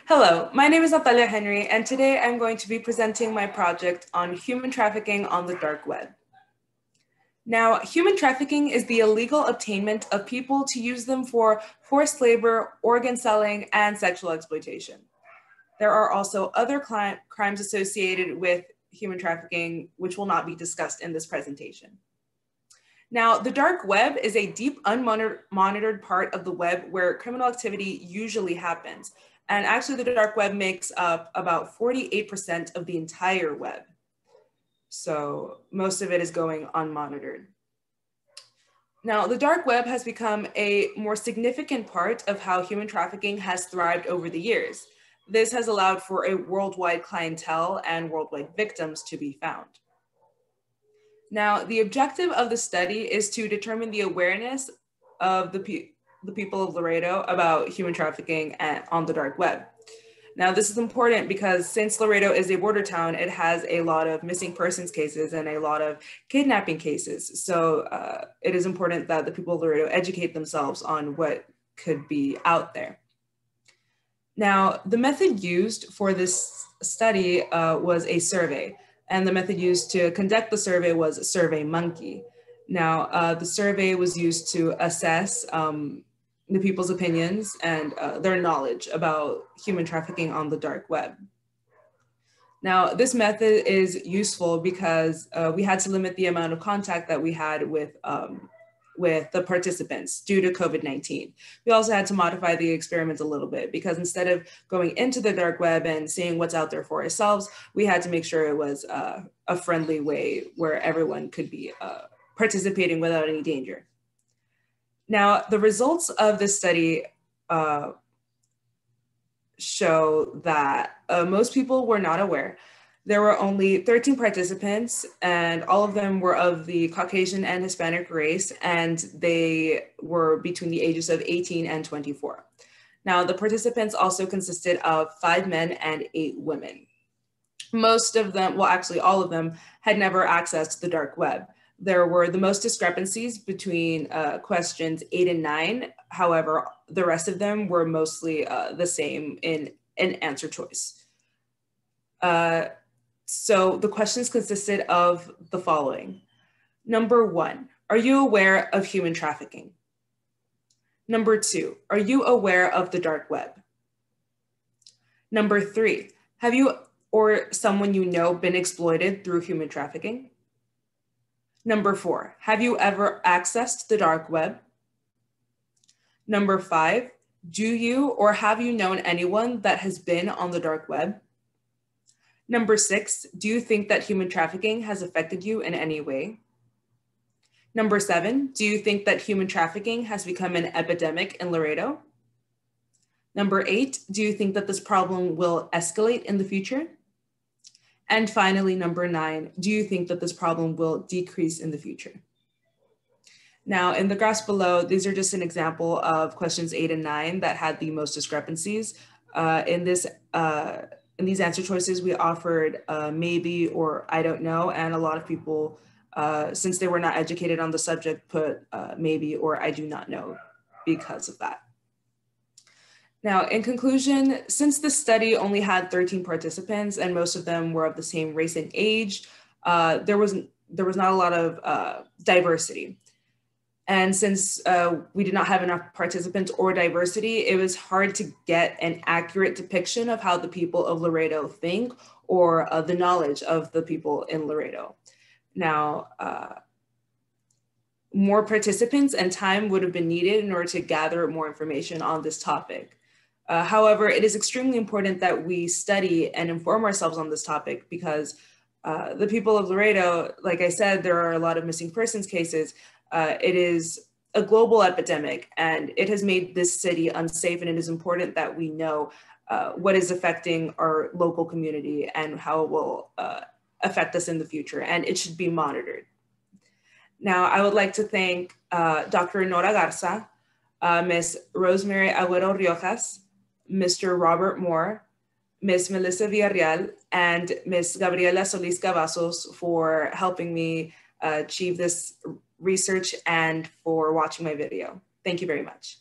Hello, my name is Natalia Henry, and today I'm going to be presenting my project on human trafficking on the dark web. Now, human trafficking is the illegal obtainment of people to use them for forced labor, organ selling, and sexual exploitation. There are also other crimes associated with human trafficking, which will not be discussed in this presentation. Now, the dark web is a deep, unmonitored part of the web where criminal activity usually happens. And actually, the dark web makes up about 48% of the entire web. So most of it is going unmonitored. Now, the dark web has become a more significant part of how human trafficking has thrived over the years. This has allowed for a worldwide clientele and worldwide victims to be found. Now, the objective of the study is to determine the awareness of the people of Laredo about human trafficking on the dark web. Now, this is important because since Laredo is a border town, it has a lot of missing persons cases and a lot of kidnapping cases. So it is important that the people of Laredo educate themselves on what could be out there. Now, the method used for this study was a survey. And the method used to conduct the survey was SurveyMonkey. Now, the survey was used to assess the people's opinions and their knowledge about human trafficking on the dark web. Now, this method is useful because we had to limit the amount of contact that we had with the participants due to COVID-19. We also had to modify the experiment a little bit because instead of going into the dark web and seeing what's out there for ourselves, we had to make sure it was a friendly way where everyone could be participating without any danger. Now, the results of this study show that most people were not aware. There were only 13 participants, and all of them were of the Caucasian and Hispanic race, and they were between the ages of 18 and 24. Now, the participants also consisted of 5 men and 8 women. Most of them, well, actually all of them, had never accessed the dark web. There were the most discrepancies between questions 8 and 9. However, the rest of them were mostly the same in answer choice. So the questions consisted of the following. Number 1, are you aware of human trafficking? Number 2, are you aware of the dark web? Number 3, have you or someone you know been exploited through human trafficking? Number 4, have you ever accessed the dark web? Number 5, do you or have you known anyone that has been on the dark web? Number 6, do you think that human trafficking has affected you in any way? Number 7, do you think that human trafficking has become an epidemic in Laredo? Number 8, do you think that this problem will escalate in the future? And finally, number 9, do you think that this problem will decrease in the future? Now, in the graphs below, these are just an example of questions 8 and 9 that had the most discrepancies. In these answer choices, we offered maybe or I don't know, and a lot of people, since they were not educated on the subject, put maybe or I do not know because of that. Now, in conclusion, since the study only had 13 participants and most of them were of the same race and age, there was not a lot of diversity. And since we did not have enough participants or diversity, it was hard to get an accurate depiction of how the people of Laredo think or the knowledge of the people in Laredo. Now, more participants and time would have been needed in order to gather more information on this topic. However, it is extremely important that we study and inform ourselves on this topic because the people of Laredo, like I said, there are a lot of missing persons cases. It is a global epidemic and it has made this city unsafe, and it is important that we know what is affecting our local community and how it will affect us in the future, and it should be monitored. Now, I would like to thank Dr. Nora Garza, Ms. Rosemary Agüero Riojas, Mr. Robert Moore, Ms. Melissa Villarreal, and Ms. Gabriela Solis Cavazos for helping me achieve this research and for watching my video. Thank you very much.